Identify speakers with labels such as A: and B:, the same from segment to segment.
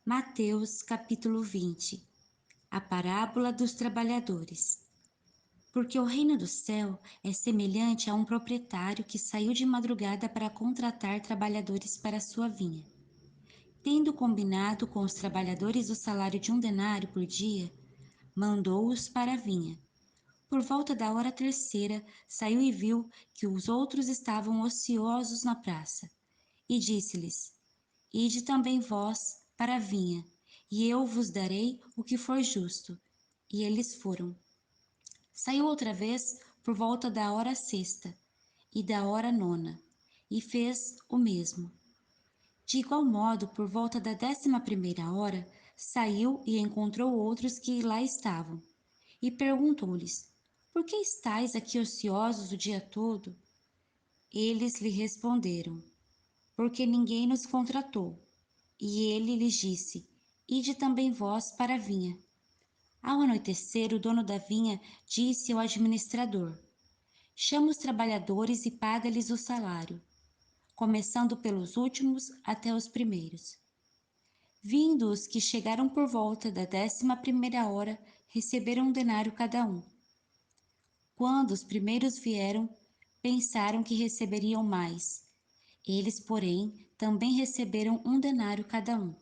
A: Mateus capítulo 20. A parábola dos trabalhadores. Porque o reino do céu é semelhante a um proprietário que saiu de madrugada para contratar trabalhadores para sua vinha. Tendo combinado com os trabalhadores o salário de 1 denário por dia, mandou-os para a vinha. Por volta da hora terceira, saiu e viu que os outros estavam ociosos na praça. E disse-lhes: Ide também vós para a vinha, e eu vos darei o que for justo. E eles foram. Saiu outra vez por volta da hora sexta e da hora nona, e fez o mesmo. De igual modo, por volta da 11ª hora, saiu e encontrou outros que lá estavam, e perguntou-lhes: Por que estáis aqui ociosos o dia todo? Eles lhe responderam: Porque ninguém nos contratou. E ele lhes disse: Ide também vós para a vinha. Ao anoitecer, o dono da vinha disse ao administrador: Chama os trabalhadores e paga-lhes o salário, começando pelos últimos até os primeiros. Vindo os que chegaram por volta da 11ª hora, receberam 1 denário cada um. Quando os primeiros vieram, pensaram que receberiam mais. Eles, porém, também receberam 1 denário cada um.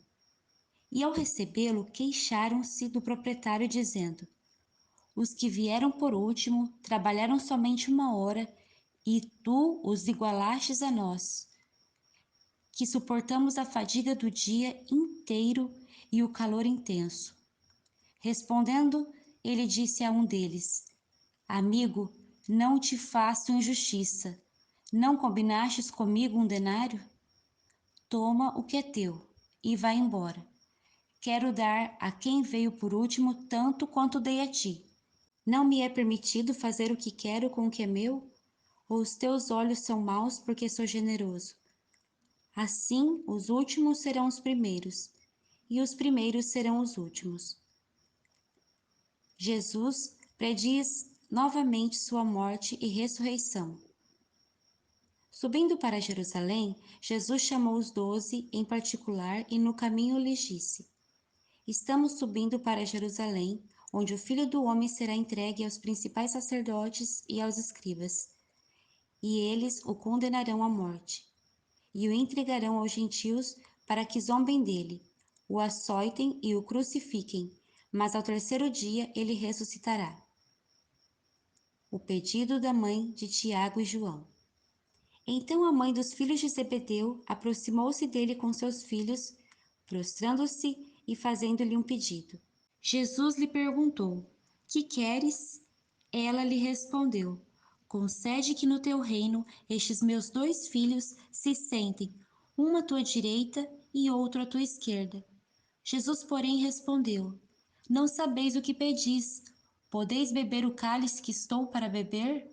A: E ao recebê-lo, queixaram-se do proprietário, dizendo: Os que vieram por último trabalharam somente 1 hora, e tu os igualastes a nós, que suportamos a fadiga do dia inteiro e o calor intenso. Respondendo, ele disse a um deles: Amigo, não te faço injustiça. Não combinastes comigo 1 denário? Toma o que é teu e vai embora. Quero dar a quem veio por último tanto quanto dei a ti. Não me é permitido fazer o que quero com o que é meu? Ou os teus olhos são maus porque sou generoso? Assim, os últimos serão os primeiros, e os primeiros serão os últimos. Jesus prediz novamente sua morte e ressurreição. Subindo para Jerusalém, Jesus chamou os 12 em particular e no caminho lhes disse: Estamos subindo para Jerusalém, onde o Filho do Homem será entregue aos principais sacerdotes e aos escribas, e eles o condenarão à morte, e o entregarão aos gentios para que zombem dele, o açoitem e o crucifiquem, mas ao terceiro dia ele ressuscitará. O pedido da mãe de Tiago e João. Então a mãe dos filhos de Zebedeu aproximou-se dele com seus filhos, prostrando-se e fazendo-lhe um pedido. Jesus lhe perguntou: Que queres? Ela lhe respondeu: Concede que no teu reino estes meus 2 filhos se sentem, um à tua direita e outro à tua esquerda. Jesus, porém, respondeu: Não sabeis o que pedis. Podeis beber o cálice que estou para beber?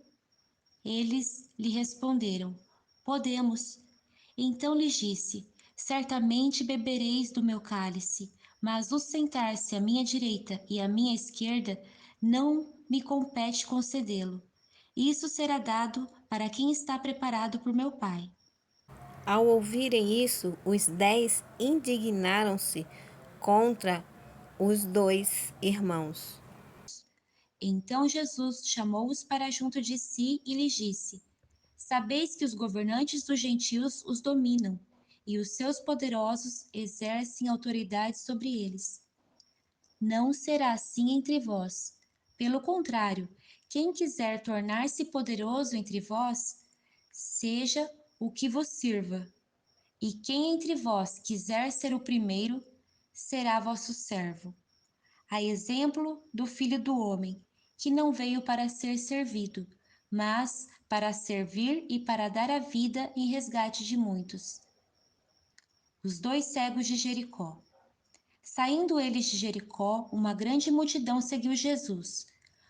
A: Eles lhe responderam: Podemos. Então lhes disse: Certamente bebereis do meu cálice, mas o sentar-se à minha direita e à minha esquerda não me compete concedê-lo. Isso será dado para quem está preparado por meu Pai.
B: Ao ouvirem isso, os 10 indignaram-se contra os 2 irmãos.
A: Então Jesus chamou-os para junto de si e lhes disse: Sabeis que os governantes dos gentios os dominam, e os seus poderosos exercem autoridade sobre eles. Não será assim entre vós. Pelo contrário, quem quiser tornar-se poderoso entre vós, seja o que vos sirva. E quem entre vós quiser ser o primeiro, será vosso servo. A exemplo do Filho do Homem, que não veio para ser servido, mas para servir e para dar a vida em resgate de muitos. Os 2 cegos de Jericó. Saindo eles de Jericó, uma grande multidão seguiu Jesus.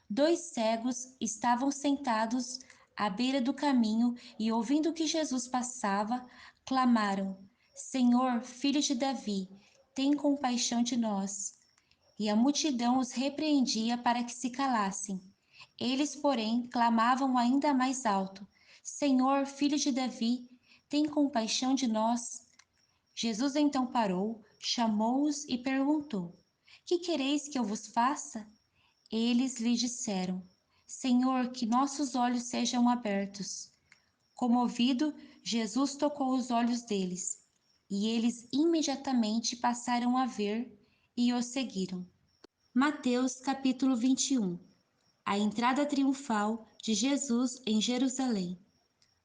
A: 2 cegos estavam sentados à beira do caminho e, ouvindo que Jesus passava, clamaram: Senhor, filho de Davi, tem compaixão de nós. E a multidão os repreendia para que se calassem. Eles, porém, clamavam ainda mais alto: Senhor, filho de Davi, tem compaixão de nós. Jesus então parou, chamou-os e perguntou: Que quereis que eu vos faça? Eles lhe disseram: Senhor, que nossos olhos sejam abertos. Comovido, Jesus tocou os olhos deles, e eles imediatamente passaram a ver e o seguiram. Mateus capítulo 21. A entrada triunfal de Jesus em Jerusalém.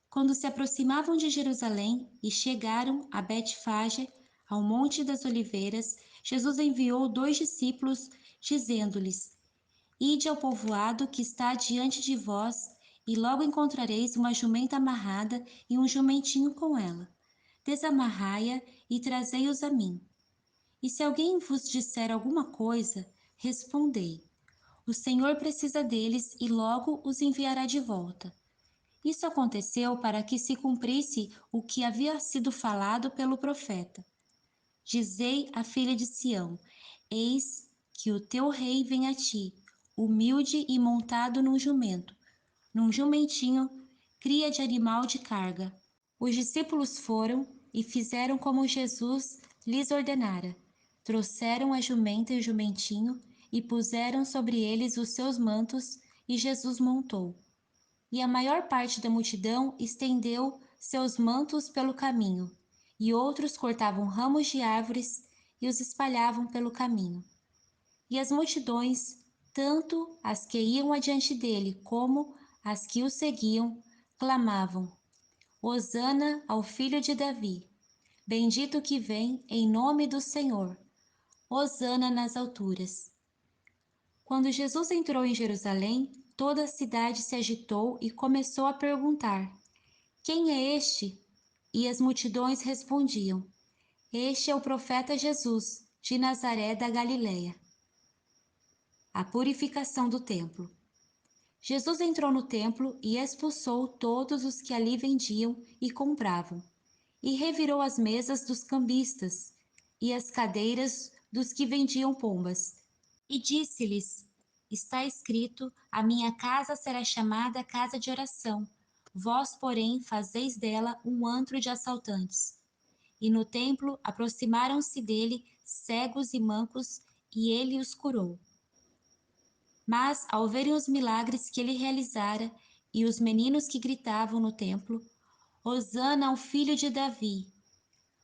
A: Quando se aproximavam de Jerusalém e chegaram a Betfage, ao Monte das Oliveiras, Jesus enviou 2 discípulos, dizendo-lhes: Ide ao povoado que está diante de vós, e logo encontrareis uma jumenta amarrada e um jumentinho com ela. Desamarrai-a e trazei-os a mim. E se alguém vos disser alguma coisa, respondei: O Senhor precisa deles e logo os enviará de volta. Isso aconteceu para que se cumprisse o que havia sido falado pelo profeta. Dizei à filha de Sião: Eis que o teu rei vem a ti, humilde e montado num jumento, num jumentinho, cria de animal de carga. Os discípulos foram e fizeram como Jesus lhes ordenara. Trouxeram a jumenta e o jumentinho e puseram sobre eles os seus mantos, e Jesus montou. E a maior parte da multidão estendeu seus mantos pelo caminho, e outros cortavam ramos de árvores e os espalhavam pelo caminho. E as multidões, tanto as que iam adiante dele como as que o seguiam, clamavam: Hosana ao filho de Davi! Bendito que vem em nome do Senhor! Hosana nas alturas! Quando Jesus entrou em Jerusalém, toda a cidade se agitou e começou a perguntar: Quem é este? E as multidões respondiam: Este é o profeta Jesus, de Nazaré da Galileia. A purificação do templo. Jesus entrou no templo e expulsou todos os que ali vendiam e compravam, e revirou as mesas dos cambistas e as cadeiras dos que vendiam pombas. E disse-lhes: Está escrito: A minha casa será chamada casa de oração. Vós, porém, fazeis dela um antro de assaltantes. E no templo aproximaram-se dele cegos e mancos, e ele os curou. Mas, ao verem os milagres que ele realizara e os meninos que gritavam no templo: Hosana ao filho de Davi,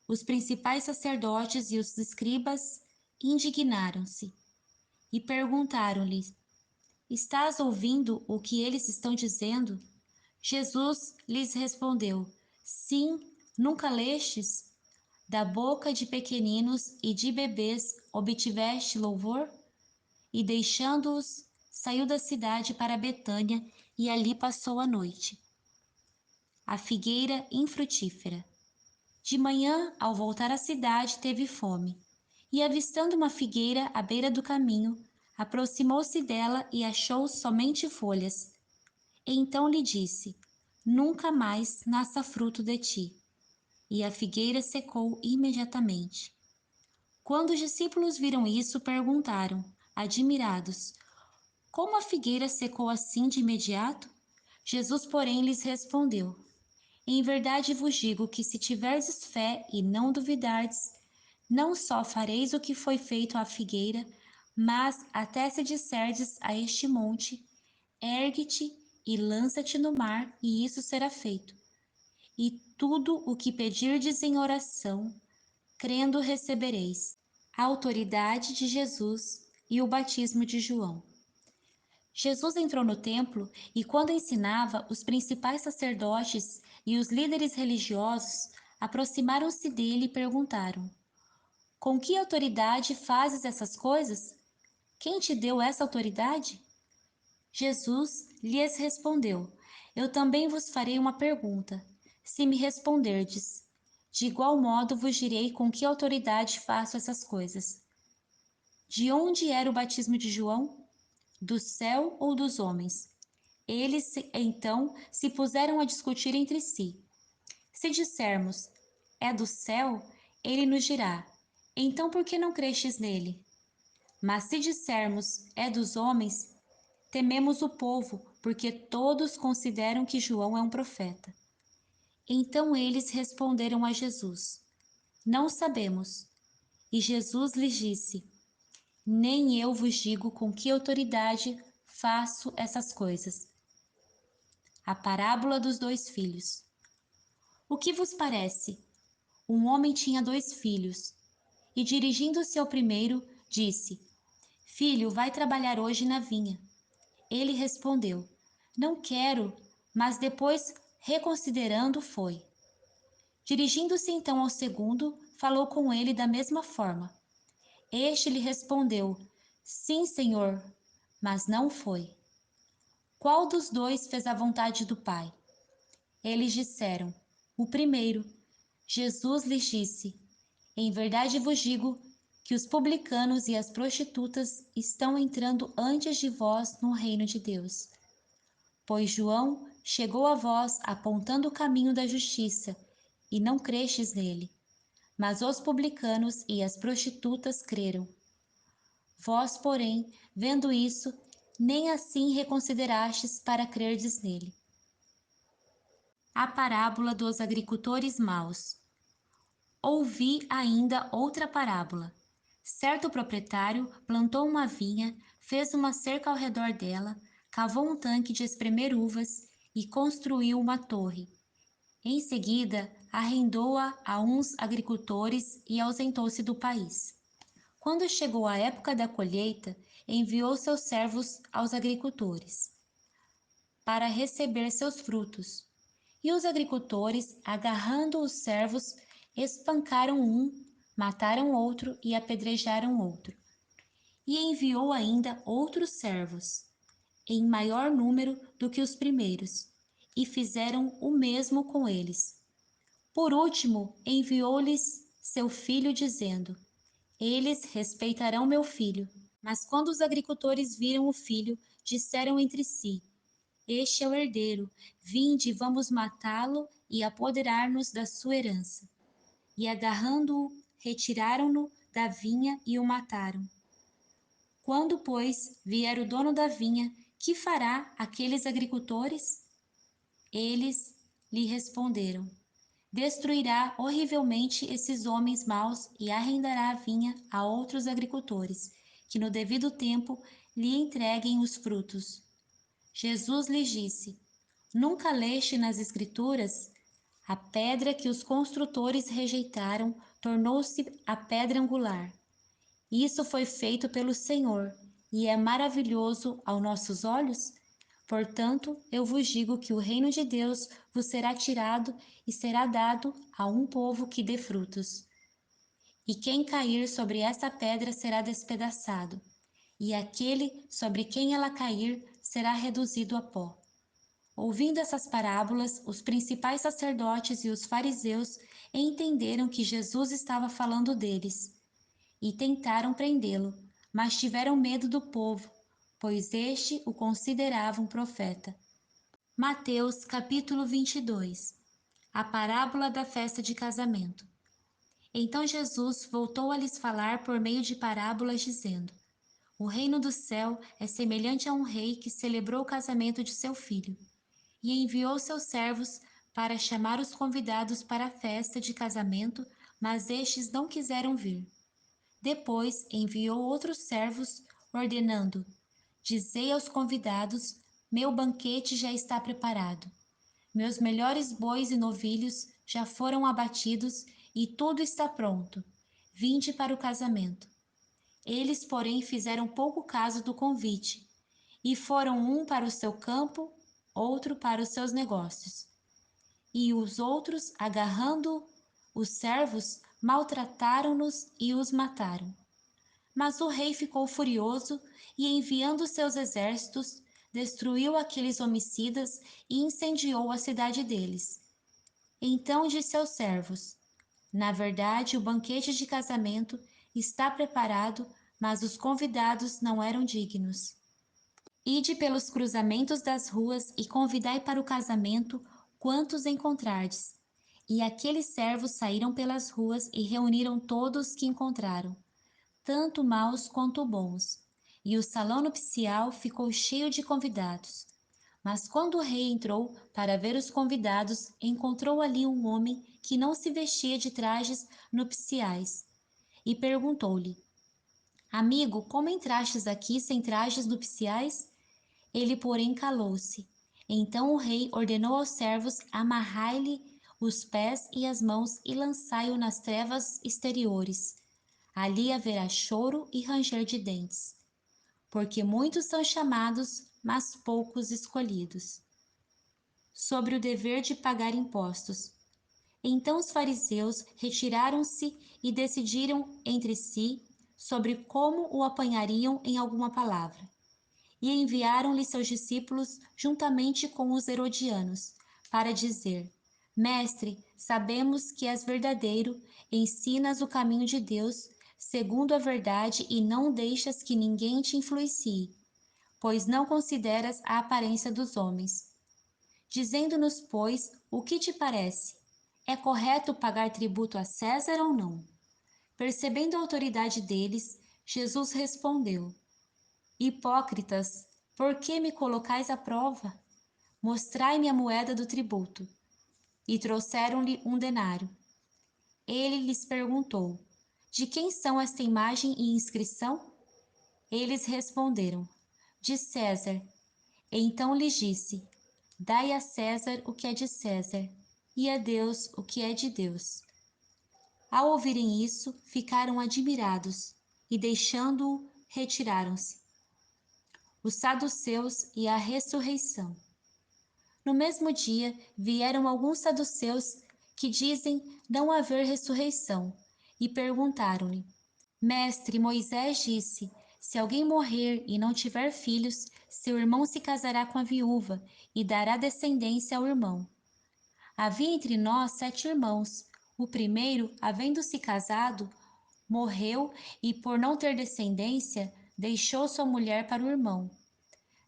A: os principais sacerdotes e os escribas indignaram-se e perguntaram-lhe: Estás ouvindo o que eles estão dizendo? Jesus lhes respondeu: Sim, nunca lestes? Da boca de pequeninos e de bebês obtiveste louvor? E deixando-os, saiu da cidade para Betânia e ali passou a noite. A figueira infrutífera. De manhã, ao voltar à cidade, teve fome. E avistando uma figueira à beira do caminho, aproximou-se dela e achou somente folhas. Então lhe disse: Nunca mais nasça fruto de ti. E a figueira secou imediatamente. Quando os discípulos viram isso, perguntaram, admirados: Como a figueira secou assim de imediato? Jesus, porém, lhes respondeu: Em verdade vos digo que se tiverdes fé e não duvidardes, não só fareis o que foi feito à figueira, mas até se disserdes a este monte: Ergue-te e lança-te no mar, e isso será feito. E tudo o que pedirdes em oração, crendo recebereis. A autoridade de Jesus e o batismo de João. Jesus entrou no templo e, quando ensinava, os principais sacerdotes e os líderes religiosos aproximaram-se dele e perguntaram: Com que autoridade fazes essas coisas? Quem te deu essa autoridade? Jesus lhes respondeu: Eu também vos farei uma pergunta. Se me responderdes, de igual modo vos direi com que autoridade faço essas coisas. De onde era o batismo de João? Do céu ou dos homens? Eles então se puseram a discutir entre si. Se dissermos, é do céu, ele nos dirá: Então por que não crestes nele? Mas se dissermos, é dos homens, tememos o povo, porque todos consideram que João é um profeta. Então eles responderam a Jesus: Não sabemos. E Jesus lhes disse: Nem eu vos digo com que autoridade faço essas coisas. A parábola dos dois filhos. O que vos parece? Um homem tinha 2 filhos, e dirigindo-se ao primeiro, disse: Filho, vai trabalhar hoje na vinha. Ele respondeu: Não quero, mas depois, reconsiderando, foi. Dirigindo-se então ao segundo, falou com ele da mesma forma. Este lhe respondeu: Sim, senhor, mas não foi. Qual dos dois fez a vontade do Pai? Eles disseram: O primeiro. Jesus lhes disse: Em verdade vos digo que os publicanos e as prostitutas estão entrando antes de vós no reino de Deus. Pois João chegou a vós apontando o caminho da justiça, e não crestes nele. Mas os publicanos e as prostitutas creram. Vós, porém, vendo isso, nem assim reconsiderastes para crerdes nele. A parábola dos agricultores maus. Ouvi ainda outra parábola. Certo proprietário plantou uma vinha, fez uma cerca ao redor dela, cavou um tanque de espremer uvas e construiu uma torre. Em seguida, arrendou-a a uns agricultores e ausentou-se do país. Quando chegou a época da colheita, enviou seus servos aos agricultores para receber seus frutos. E os agricultores, agarrando os servos, espancaram um, mataram outro e apedrejaram outro. E enviou ainda outros servos, em maior número do que os primeiros, e fizeram o mesmo com eles. Por último, enviou-lhes seu filho, dizendo: Eles respeitarão meu filho. Mas quando os agricultores viram o filho, disseram entre si: Este é o herdeiro, vinde, vamos matá-lo e apoderar-nos da sua herança. E agarrando-o, retiraram-no da vinha e o mataram. Quando, pois, vier o dono da vinha, que fará aqueles agricultores? Eles lhe responderam: Destruirá horrivelmente esses homens maus e arrendará a vinha a outros agricultores, que no devido tempo lhe entreguem os frutos. Jesus lhes disse: Nunca leste nas Escrituras? A pedra que os construtores rejeitaram tornou-se a pedra angular. Isso foi feito pelo Senhor e é maravilhoso aos nossos olhos? Portanto, eu vos digo que o reino de Deus vos será tirado e será dado a um povo que dê frutos. E quem cair sobre essa pedra será despedaçado, e aquele sobre quem ela cair será reduzido a pó. Ouvindo essas parábolas, os principais sacerdotes e os fariseus entenderam que Jesus estava falando deles e tentaram prendê-lo, mas tiveram medo do povo, pois este o considerava um profeta. Mateus capítulo 22. A parábola da festa de casamento. Então Jesus voltou a lhes falar por meio de parábolas, dizendo: O reino do céu é semelhante a um rei que celebrou o casamento de seu filho, e enviou seus servos para chamar os convidados para a festa de casamento, mas estes não quiseram vir. Depois enviou outros servos, ordenando: Dizei aos convidados: Meu banquete já está preparado. Meus melhores bois e novilhos já foram abatidos e tudo está pronto. Vinde para o casamento. Eles, porém, fizeram pouco caso do convite, e foram um para o seu campo, outro para os seus negócios. E os outros, agarrando os servos, maltrataram-nos e os mataram. Mas o rei ficou furioso e, enviando seus exércitos, destruiu aqueles homicidas e incendiou a cidade deles. Então disse aos servos: Na verdade, o banquete de casamento está preparado, mas os convidados não eram dignos. Ide pelos cruzamentos das ruas e convidai para o casamento quantos encontrardes. E aqueles servos saíram pelas ruas e reuniram todos que encontraram, tanto maus quanto bons. E o salão nupcial ficou cheio de convidados. Mas quando o rei entrou para ver os convidados, encontrou ali um homem que não se vestia de trajes nupciais e perguntou-lhe: Amigo, como entrastes aqui sem trajes nupciais? Ele, porém, calou-se. Então o rei ordenou aos servos: amarrai-lhe os pés e as mãos e lançai-o nas trevas exteriores. Ali haverá choro e ranger de dentes, porque muitos são chamados, mas poucos escolhidos. Sobre o dever de pagar impostos. Então os fariseus retiraram-se e decidiram entre si sobre como o apanhariam em alguma palavra. E enviaram-lhe seus discípulos juntamente com os herodianos, para dizer: Mestre, sabemos que és verdadeiro, ensinas o caminho de Deus, segundo a verdade, e não deixas que ninguém te influencie, pois não consideras a aparência dos homens. Dizendo-nos, pois, o que te parece? É correto pagar tributo a César ou não? Percebendo a autoridade deles, Jesus respondeu: Hipócritas, por que me colocais à prova? Mostrai-me a moeda do tributo. E trouxeram-lhe um denário. Ele lhes perguntou: De quem são esta imagem e inscrição? Eles responderam: De César. Então lhes disse: Dai a César o que é de César, e a Deus o que é de Deus. Ao ouvirem isso, ficaram admirados, e deixando-o, retiraram-se. Os saduceus e a ressurreição. No mesmo dia, vieram alguns saduceus que dizem não haver ressurreição, e perguntaram-lhe: Mestre, Moisés disse: se alguém morrer e não tiver filhos, seu irmão se casará com a viúva e dará descendência ao irmão. Havia entre nós 7 irmãos. O primeiro, havendo-se casado, morreu e, por não ter descendência, deixou sua mulher para o irmão.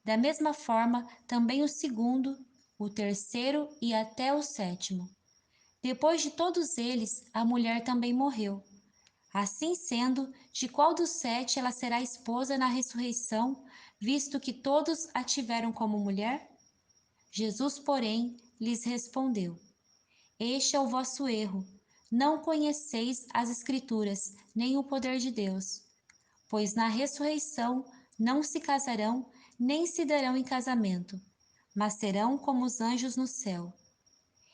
A: Da mesma forma, também o segundo, o terceiro e até o sétimo. Depois de todos eles, a mulher também morreu. Assim sendo, de qual dos 7 ela será esposa na ressurreição, visto que todos a tiveram como mulher? Jesus, porém, lhes respondeu: Este é o vosso erro. Não conheceis as Escrituras, nem o poder de Deus. Pois na ressurreição não se casarão, nem se darão em casamento, mas serão como os anjos no céu.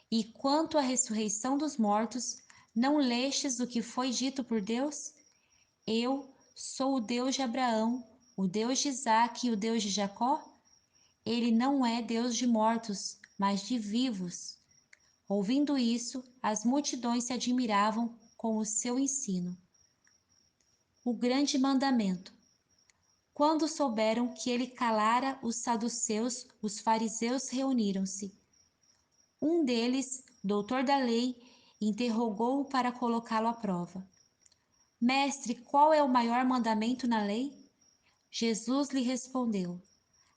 A: E quanto à ressurreição dos mortos, não lestes o que foi dito por Deus? Eu sou o Deus de Abraão, o Deus de Isaque e o Deus de Jacó? Ele não é Deus de mortos, mas de vivos. Ouvindo isso, as multidões se admiravam com o seu ensino. O grande mandamento. Quando souberam que ele calara os saduceus, os fariseus reuniram-se. Um deles, doutor da lei, interrogou-o para colocá-lo à prova. Mestre, qual é o maior mandamento na lei? Jesus lhe respondeu: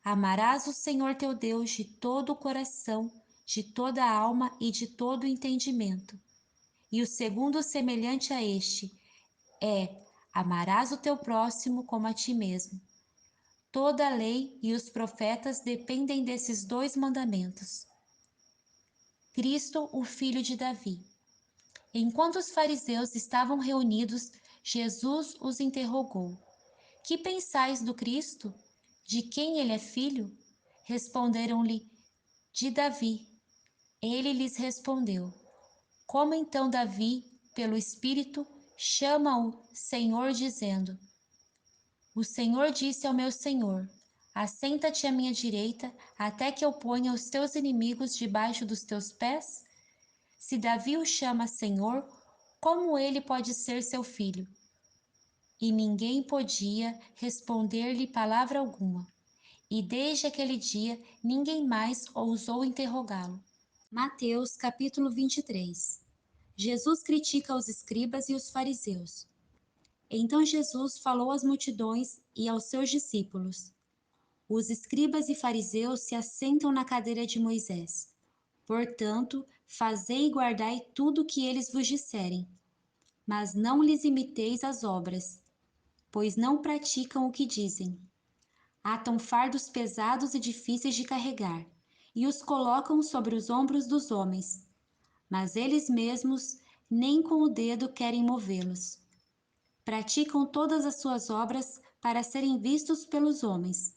A: Amarás o Senhor teu Deus de todo o coração, de toda a alma e de todo o entendimento. E o segundo, semelhante a este, é: amarás o teu próximo como a ti mesmo. Toda a lei e os profetas dependem desses 2 mandamentos. Cristo, o filho de Davi. Enquanto os fariseus estavam reunidos, Jesus os interrogou: Que pensais do Cristo? De quem ele é filho? Responderam-lhe: De Davi. Ele lhes respondeu: Como então Davi, pelo Espírito, chama-o Senhor, dizendo: O Senhor disse ao meu Senhor: Assenta-te à minha direita, até que eu ponha os teus inimigos debaixo dos teus pés? Se Davi o chama Senhor, como ele pode ser seu filho? E ninguém podia responder-lhe palavra alguma. E desde aquele dia, ninguém mais ousou interrogá-lo. Mateus capítulo 23. Jesus critica os escribas e os fariseus. Então Jesus falou às multidões e aos seus discípulos: Os escribas e fariseus se assentam na cadeira de Moisés. Portanto, fazei e guardai tudo o que eles vos disserem, mas não lhes imiteis as obras, pois não praticam o que dizem. atam fardos pesados e difíceis de carregar, e os colocam sobre os ombros dos homens, mas eles mesmos nem com o dedo querem movê-los. Praticam todas as suas obras para serem vistos pelos homens.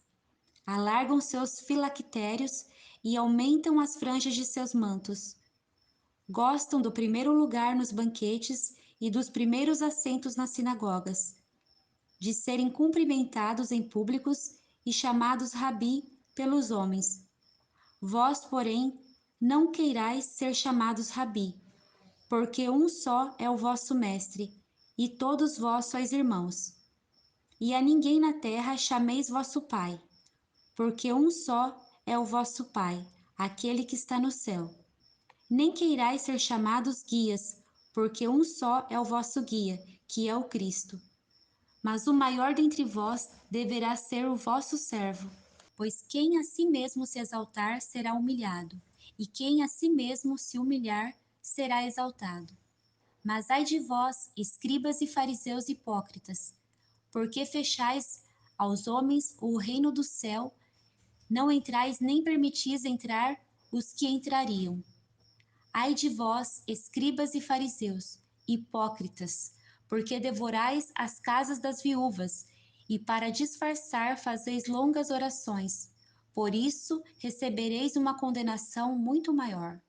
A: Alargam seus filactérios e aumentam as franjas de seus mantos. Gostam do primeiro lugar nos banquetes e dos primeiros assentos nas sinagogas, de serem cumprimentados em públicos e chamados rabi pelos homens. Vós, porém, não queirais ser chamados rabi, porque um só é o vosso mestre, e todos vós sois irmãos. E a ninguém na terra chameis vosso pai, porque um só é o vosso Pai, aquele que está no céu. Nem queirais ser chamados guias, porque um só é o vosso guia, que é o Cristo. Mas o maior dentre vós deverá ser o vosso servo, pois quem a si mesmo se exaltar será humilhado, e quem a si mesmo se humilhar será exaltado. Mas ai de vós, escribas e fariseus hipócritas, porque fechais aos homens o reino do céu, não entrais nem permitis entrar os que entrariam. Ai de vós, escribas e fariseus, hipócritas, porque devorais as casas das viúvas, e para disfarçar fazeis longas orações. Por isso recebereis uma condenação muito maior.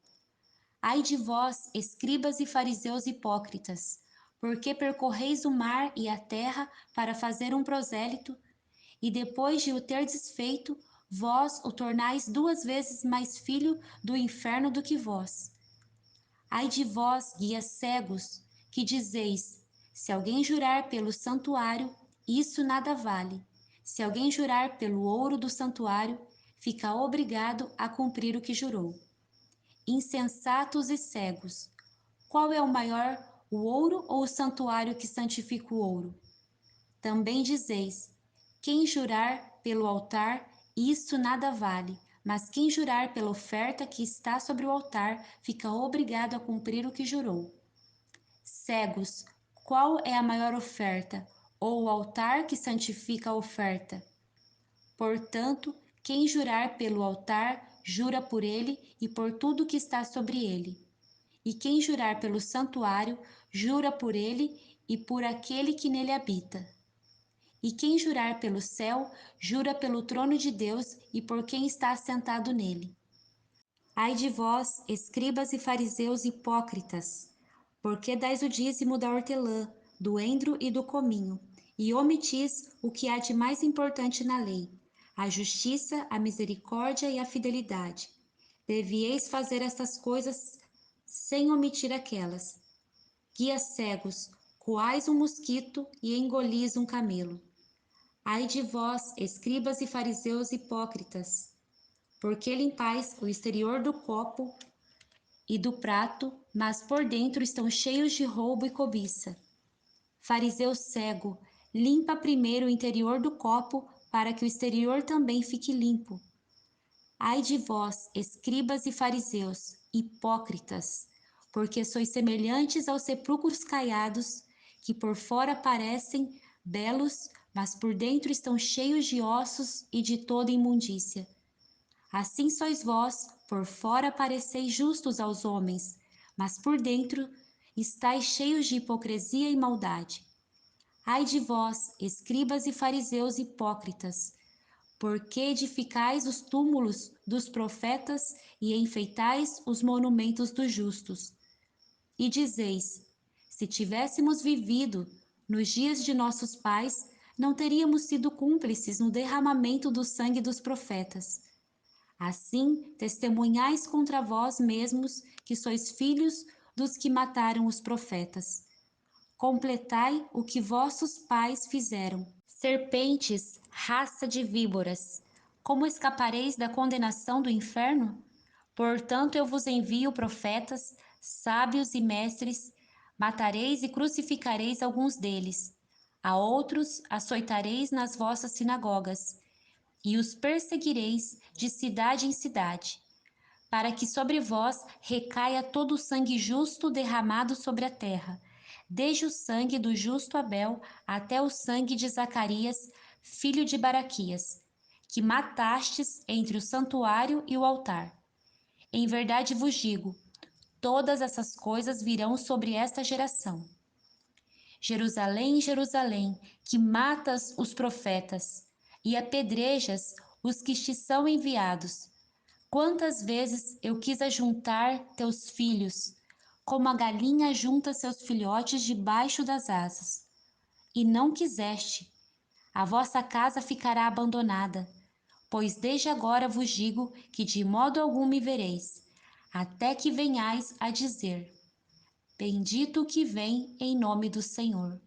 A: Ai de vós, escribas e fariseus hipócritas, porque percorreis o mar e a terra para fazer um prosélito, e depois de o terdes feito, vós o tornais 2 vezes mais filho do inferno do que vós. Ai de vós, guias cegos, que dizeis: se alguém jurar pelo santuário, isso nada vale. Se alguém jurar pelo ouro do santuário, fica obrigado a cumprir o que jurou. Insensatos e cegos, qual é o maior, o ouro ou o santuário que santifica o ouro? Também dizeis: quem jurar pelo altar, isso nada vale, mas quem jurar pela oferta que está sobre o altar, fica obrigado a cumprir o que jurou. Cegos, qual é a maior oferta, ou o altar que santifica a oferta? Portanto, quem jurar pelo altar, jura por ele e por tudo que está sobre ele. E quem jurar pelo santuário, jura por ele e por aquele que nele habita. E quem jurar pelo céu, jura pelo trono de Deus e por quem está assentado nele. Ai de vós, escribas e fariseus hipócritas, porque dais o dízimo da hortelã, do endro e do cominho, e omitis o que há de mais importante na lei, a justiça, a misericórdia e a fidelidade. Devieis fazer estas coisas sem omitir aquelas. Guias cegos, coais um mosquito e engolis um camelo. Ai de vós, escribas e fariseus hipócritas, porque limpais o exterior do copo e do prato, mas por dentro estão cheios de roubo e cobiça. Fariseu cego, limpa primeiro o interior do copo, para que o exterior também fique limpo. Ai de vós, escribas e fariseus, hipócritas, porque sois semelhantes aos sepulcros caiados, que por fora parecem belos, mas por dentro estão cheios de ossos e de toda imundícia. Assim sois vós, por fora pareceis justos aos homens, mas por dentro estáis cheios de hipocrisia e maldade. Ai de vós, escribas e fariseus hipócritas, porque edificais os túmulos dos profetas e enfeitais os monumentos dos justos. E dizeis: se tivéssemos vivido nos dias de nossos pais, não teríamos sido cúmplices no derramamento do sangue dos profetas. Assim, testemunhais contra vós mesmos que sois filhos dos que mataram os profetas. Completai o que vossos pais fizeram. Serpentes, raça de víboras, como escapareis da condenação do inferno? Portanto, eu vos envio profetas, sábios e mestres, matareis e crucificareis alguns deles. A outros açoitareis nas vossas sinagogas, e os perseguireis de cidade em cidade, para que sobre vós recaia todo o sangue justo derramado sobre a terra, desde o sangue do justo Abel até o sangue de Zacarias, filho de Baraquias, que matastes entre o santuário e o altar. Em verdade vos digo, todas essas coisas virão sobre esta geração. Jerusalém, Jerusalém, que matas os profetas e apedrejas os que te são enviados. Quantas vezes eu quis ajuntar teus filhos, como a galinha junta seus filhotes debaixo das asas, e não quiseste. A vossa casa ficará abandonada, pois desde agora vos digo que de modo algum me vereis, até que venhais a dizer: Bendito o que vem em nome do Senhor.